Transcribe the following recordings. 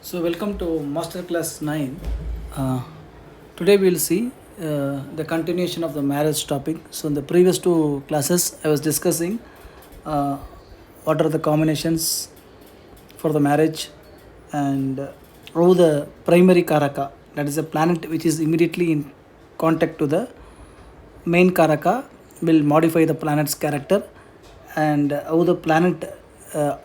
So, welcome to Masterclass 9. Uh, Today, we'll see the continuation of the marriage topic. So, in the previous two classes, I was discussing uh, what are the combinations for the marriage and how the primary Karaka, that is a planet which is immediately in contact to the main Karaka, will modify the planet's character, and how the planet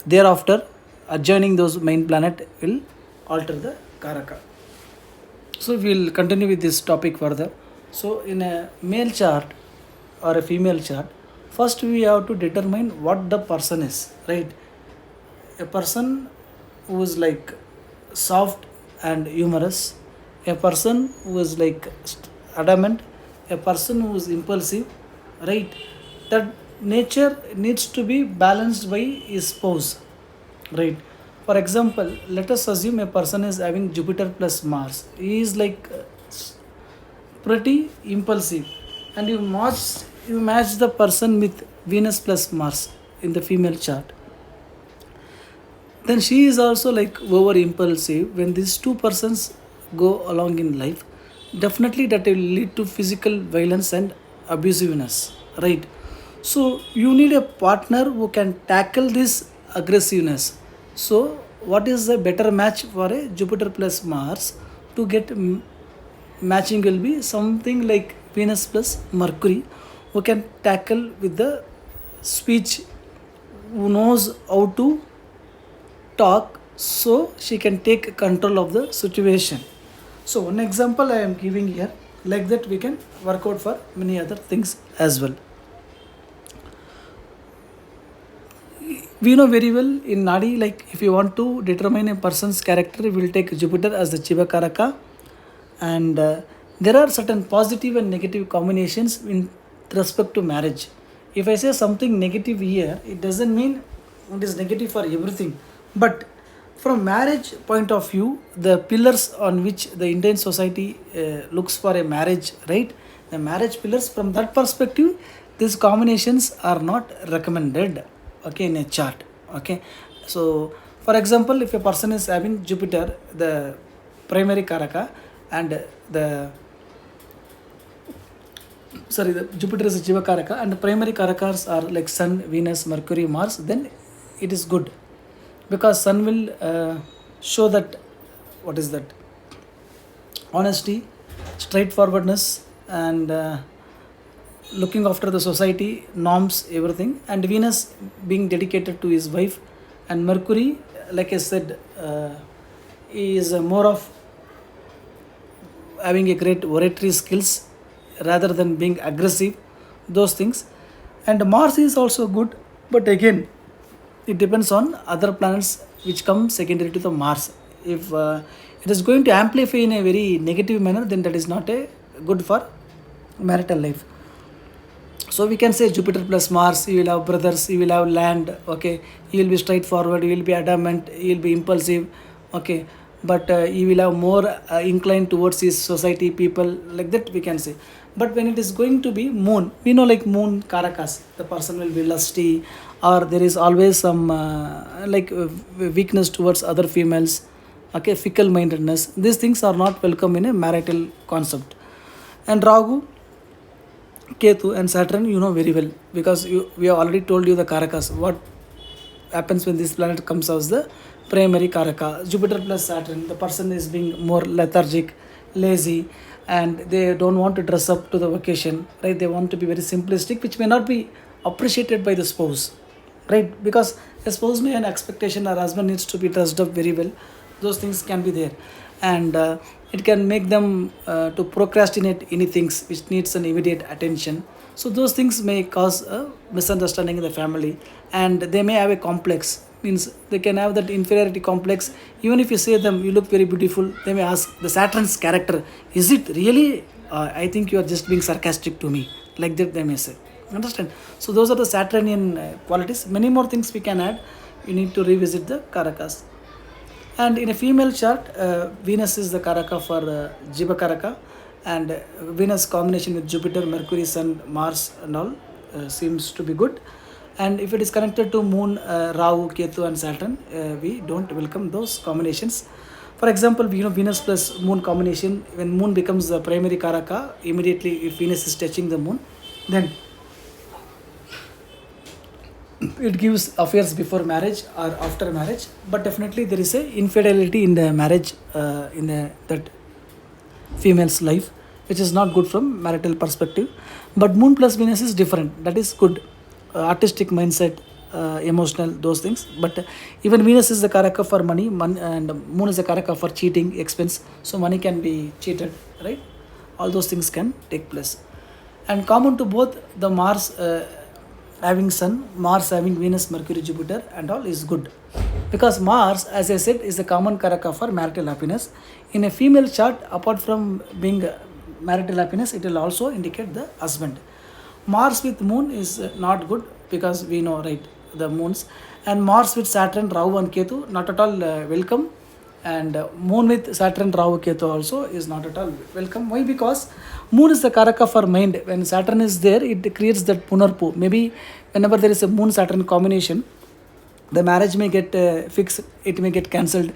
thereafter adjoining those main planet will alter the Karaka. So we'll continue with this topic further. So in a male chart or a female chart, first we have to determine what the person is, right? A person who is like soft and humorous, a person who is like adamant, a person who is impulsive, right? That nature needs to be balanced by his spouse, right? For example, let us assume a person is having Jupiter plus Mars. He is like pretty impulsive, and you match the person with Venus plus Mars in the female chart, then she is also like over impulsive. When these two persons go along in life, definitely that will lead to physical violence and abusiveness, right? So you need a partner who can tackle this aggressiveness. So what is a better match for a Jupiter plus Mars? To get matching will be something like Venus plus Mercury, who can tackle with the speech, who knows how to talk, so she can take control of the situation. So one example I am giving here, like that we can work out for many other things as well. We know very well in nadi, like if you want to determine a person's character, we will take Jupiter as the Chiva Karaka, and there are certain positive and negative combinations in respect to marriage. If I say something negative here, it doesn't mean it is negative for everything, but from marriage point of view, the pillars on which the Indian society looks for a marriage, right? The marriage pillars, from that perspective, these combinations are not recommended, okay, in a chart, okay. So for example, if a person is having Jupiter, the primary Karaka, and the the Jupiter is a Jiva Karaka, and the primary Karakas are like Sun, Venus, Mercury, Mars, then it is good, because Sun will show that, what is that, honesty, straightforwardness, and looking after the society norms, everything. And Venus being dedicated to his wife, and Mercury, like I said, is more of having a great oratory skills rather than being aggressive, those things. And Mars is also good, but again it depends on other planets which come secondary to the Mars. If it is going to amplify in a very negative manner, then that is not a good for marital life. So we can say Jupiter plus Mars, you will have brothers, you will have land, okay. You will be straightforward, you will be adamant, you will be impulsive, okay. But you will have more inclined towards his society people, like that we can say. But when it is going to be Moon, we know like Moon Karakas, the person will be lusty, or there is always some weakness towards other females, okay, fickle mindedness. These things are not welcome in a marital concept. And Rahu, Ketu, and Saturn, you know very well, because we have already told you the Karakas. What happens when this planet comes as the primary Karaka? Jupiter plus Saturn, the person is being more lethargic, lazy, and they don't want to dress up to the occasion, right? They want to be very simplistic, which may not be appreciated by the spouse, right? Because a spouse may have an expectation, our husband needs to be dressed up very well. Those things can be there, and it can make them to procrastinate any things which needs an immediate attention. So those things may cause a misunderstanding in the family, and they may have a complex, means they can have that inferiority complex. Even if you say them, you look very beautiful, they may ask the Saturn's character, is it really, I think you are just being sarcastic to me, like that they may say, understand. So those are the Saturnian qualities. Many more things we can add. You need to revisit the Karakas. And in a female chart, Venus is the Karaka for Jiva Karaka, and Venus combination with Jupiter, Mercury, Sun, Mars, and all seems to be good. And if it is connected to Moon, Rahu, Ketu, and Saturn, we don't welcome those combinations. For example, Venus plus moon combination, when moon becomes the primary karaka, immediately if Venus is touching the moon, then it gives affairs before marriage or after marriage. But definitely there is a infidelity in the marriage, in the that female's life, which is not good from marital perspective. But moon plus Venus is different, that is good. Artistic mindset, emotional, those things. But even Venus is the karaka for money, and moon is the karaka for cheating, expense, so money can be cheated, right? All those things can take place. And common to both the Mars having sun, Mars having Venus, Mercury, Jupiter and all is good, because Mars, as I said, is the common karaka for marital happiness. In a female chart, apart from being marital happiness, it will also indicate the husband. Mars with moon is not good, because we know, right, the moons. And Mars with Saturn, Rahu and Ketu, not at all welcome. And moon with Saturn, Rahu, Ketu also is not at all welcome. Why? Because moon is the karaka for mind. When Saturn is there, it creates that punarpu. Maybe whenever there is a moon Saturn combination, the marriage may get fixed, it may get cancelled.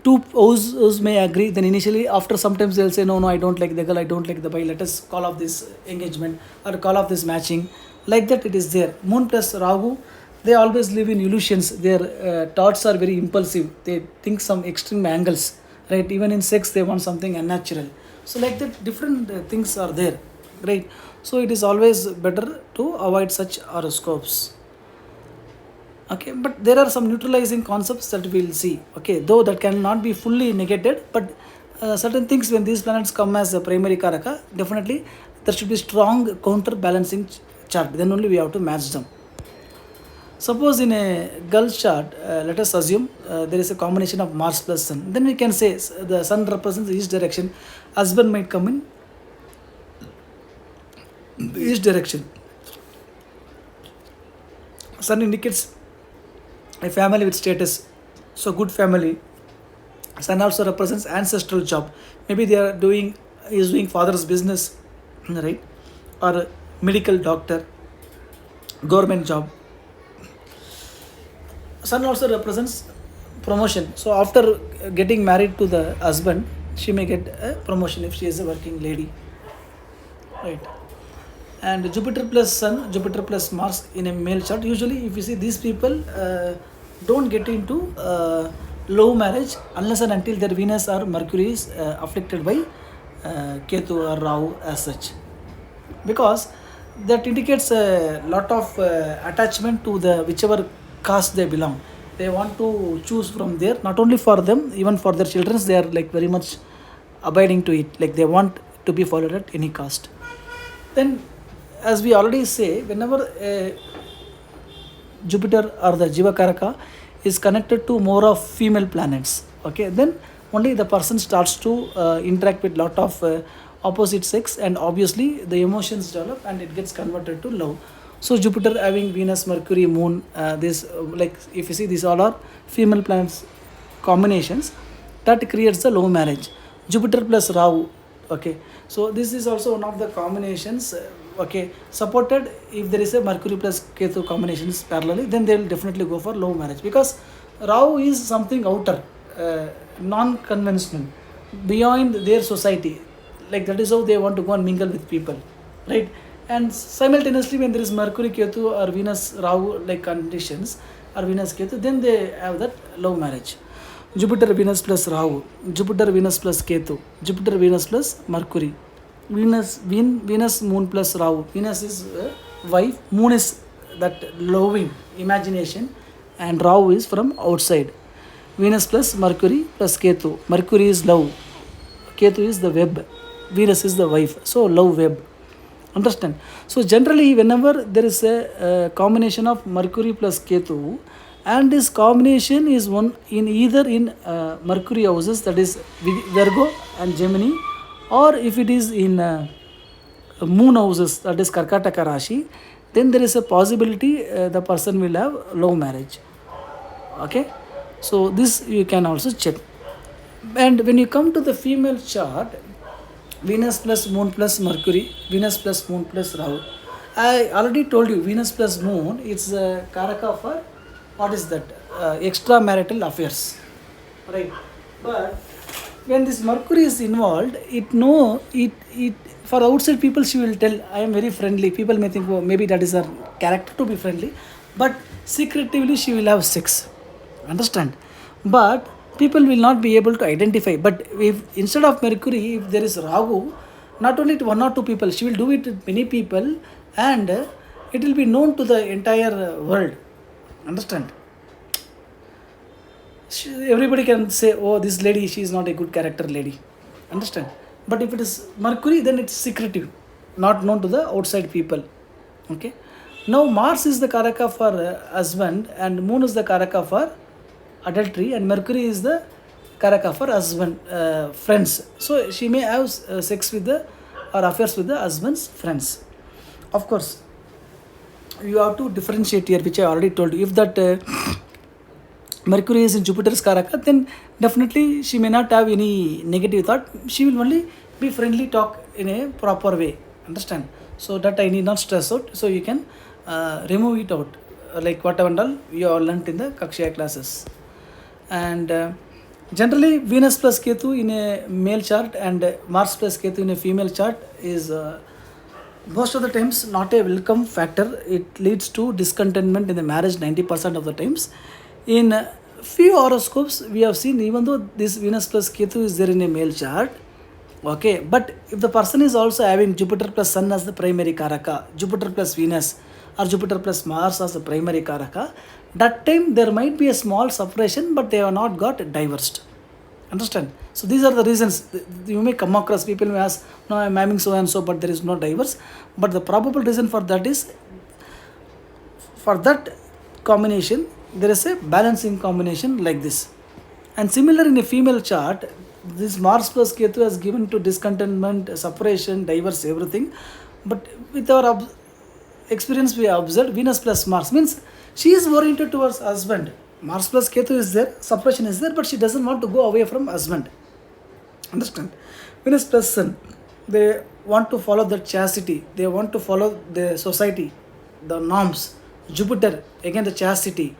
Two hosts may agree, then initially after sometimes they'll say, no, no, I don't like the girl, I don't like the boy, let us call off this engagement or call off this matching. Like that it is there. Moon plus Rahu, they always live in illusions. Their thoughts are very impulsive, they think some extreme angles, right? Even in sex they want something unnatural. So like that different things are there, right? So it is always better to avoid such horoscopes. Okay, but there are some neutralizing concepts that we'll see. Okay, though that cannot be fully negated, but certain things, when these planets come as a primary karaka, definitely there should be strong counterbalancing chart, then only we have to match them. Suppose in a girl's chart, let us assume there is a combination of Mars plus Sun, then we can say the Sun represents each direction, husband might come in each direction. Sun indicates a family with status, so good family. Sun also represents ancestral job, maybe they are doing, is doing father's business, right, or medical doctor, government job. Sun also represents promotion, so after getting married to the husband, she may get a promotion if she is a working lady, right? And Jupiter plus Sun, Jupiter plus Mars in a male chart, usually if you see, these people don't get into love marriage unless and until their Venus or Mercury is afflicted by Ketu or Rahu as such, because that indicates a lot of attachment to the whichever caste they belong. They want to choose from there, not only for them, even for their children, they are like very much abiding to it, like they want to be followed at any cost. Then, as we already say, whenever Jupiter or the Jiva Karaka is connected to more of female planets, okay, then only the person starts to interact with lot of opposite sex, and obviously the emotions develop and it gets converted to love. So Jupiter having Venus, Mercury, Moon, this like if you see, these all are female planets combinations that creates the love marriage. Jupiter plus Rahu, okay, so this is also one of the combinations. Okay, supported if there is a Mercury plus Ketu combinations parallelly, then they will definitely go for love marriage, because Rahu is something outer, non-conventional, beyond their society. Like that is how they want to go and mingle with people, right? And simultaneously, when there is Mercury, Ketu or Venus, Rahu like conditions, or Venus, Ketu, then they have that love marriage. Jupiter, Venus plus Rahu, Jupiter, Venus plus Ketu, Jupiter, Venus plus Mercury, Venus, Moon plus Rahu. Venus is wife, Moon is that loving imagination, and Rahu is from outside. Venus plus Mercury plus Ketu. Mercury is love, Ketu is the web, Venus is the wife. So love web. Understand? So generally, whenever there is a combination of Mercury plus Ketu, and this combination is one in either in Mercury houses, that is Virgo and Gemini, or if it is in moon houses, that is Karkataka Rashi, then there is a possibility the person will have love marriage. Okay, so this you can also check. And when you come to the female chart, Venus plus Moon plus Mercury, Venus plus Moon plus Rahu. I already told you, Venus plus Moon, it's a karaka for what is that? Extramarital affairs, right? But when this Mercury is involved, it for outside people she will tell I am very friendly. People may think, oh, maybe that is her character to be friendly, but secretively she will have sex. Understand? But people will not be able to identify. But if instead of Mercury, if there is Rahu, not only to one or two people, she will do it with many people, and it will be known to the entire world. Understand? Everybody can say, oh, this lady, she is not a good character lady. Understand? But if it is Mercury, then it's secretive, not known to the outside people. Okay. Now Mars is the karaka for husband, and Moon is the karaka for adultery, and Mercury is the karaka for husband friends. So she may have sex with the or affairs with the husband's friends. Of course, you have to differentiate here, which I already told you. If that Mercury is in Jupiter's Karaka, then definitely she may not have any negative thought. She will only be friendly, talk in a proper way. Understand? So that I need not stress out. So you can remove it out, like whatever and all you have learnt in the Kakshaya classes. And generally, Venus plus Ketu in a male chart and Mars plus Ketu in a female chart is most of the times not a welcome factor. It leads to discontentment in the marriage 90% of the times. In few horoscopes, we have seen even though this Venus plus Ketu is there in a male chart, okay, but if the person is also having Jupiter plus Sun as the primary Karaka, Jupiter plus Venus, or Jupiter plus Mars as the primary Karaka, that time there might be a small separation, but they have not got divorced. Understand? So these are the reasons you may come across. People may ask, no, I'm having so and so, but there is no divorce. But the probable reason for that is, for that combination, there is a balancing combination like this. And similar in a female chart, this Mars plus Ketu has given to discontentment, separation, divorce, everything. But with our experience, we observed Venus plus Mars means she is oriented towards husband. Mars plus Ketu is there, separation is there, but she doesn't want to go away from husband. Understand? Venus plus Sun, they want to follow the chastity, they want to follow the society, the norms. Jupiter, again the chastity,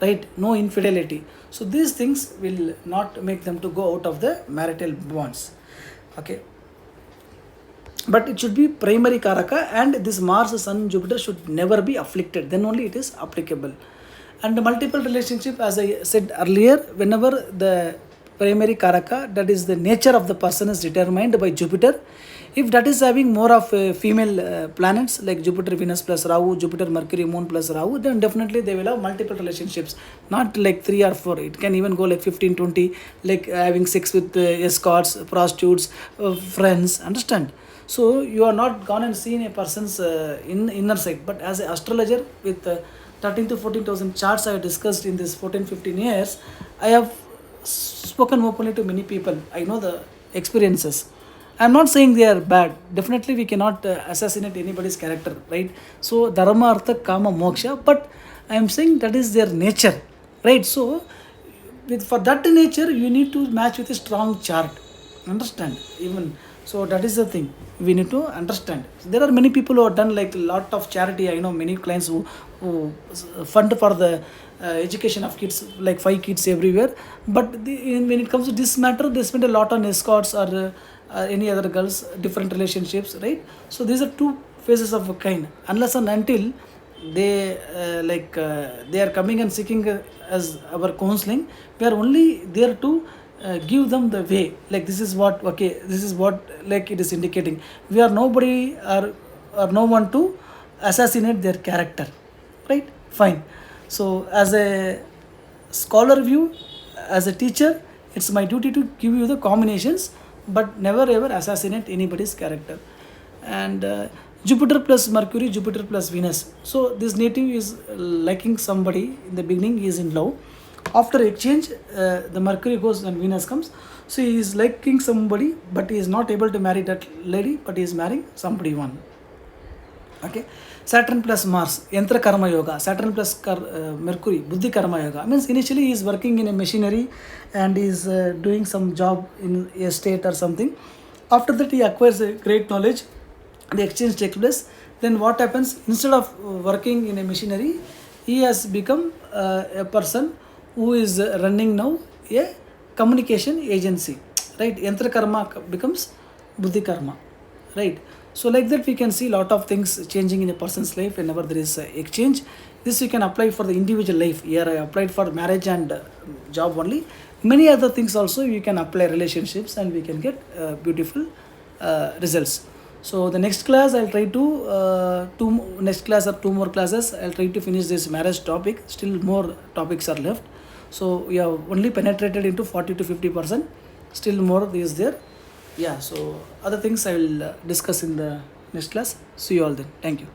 right? No infidelity. So these things will not make them to go out of the marital bonds. Okay. But it should be primary karaka, and this Mars, Sun, Jupiter should never be afflicted. Then only it is applicable. And the multiple relationship, as I said earlier, whenever the primary karaka, that is the nature of the person, is determined by Jupiter. If that is having more of female planets like Jupiter, Venus plus Rahu, Jupiter, Mercury, Moon plus Rahu, then definitely they will have multiple relationships, not like 3 or 4. It can even go like 15, 20, like having sex with escorts, prostitutes, friends. Understand? So you are not gone and seen a person's inner side. But as an astrologer with 13 to 14,000 charts I have discussed in this 14, 15 years, I have spoken openly to many people. I know the experiences. I'm not saying they are bad. Definitely, we cannot assassinate anybody's character, right? So, dharma, artha, kama, moksha. But I am saying that is their nature, right? So, for that nature, you need to match with a strong chart. Understand? Even so, that is the thing we need to understand. There are many people who have done like a lot of charity. I know many clients who fund for the education of kids, like 5 kids everywhere. But when it comes to this matter, they spend a lot on escorts or any other girls, different relationships, right? So these are two phases of a kind. Unless and until they they are coming and seeking as our counseling, we are only there to give them the way. Like this is what, okay, this is what, like it is indicating. We are nobody or no one to assassinate their character, right? Fine. So as a scholar view, as a teacher, it's my duty to give you the combinations, but never ever assassinate anybody's character. And Jupiter plus Mercury, Jupiter plus Venus. So this native is liking somebody in the beginning, he is in love. After exchange, the Mercury goes and Venus comes. So he is liking somebody, but he is not able to marry that lady, but he is marrying somebody one. Okay. Saturn plus Mars, Yantra Karma Yoga. Saturn plus Mercury, Buddhi Karma Yoga. Means initially he is working in a machinery and he is doing some job in a state or something. After that he acquires a great knowledge. The exchange takes place. Then what happens? Instead of working in a machinery, he has become a person who is running now a communication agency, right? Yantra karma becomes buddhi karma, right? So like that we can see lot of things changing in a person's life whenever there is a exchange. This you can apply for the individual life. Here I applied for marriage and job only. Many other things also you can apply relationships, and we can get beautiful results. So the next class I'll try to next class or two more classes I'll try to finish this marriage topic. Still more topics are left. So we have only penetrated into 40 to 50%. Still more is there. Yeah, so other things I will discuss in the next class. See you all then. Thank you.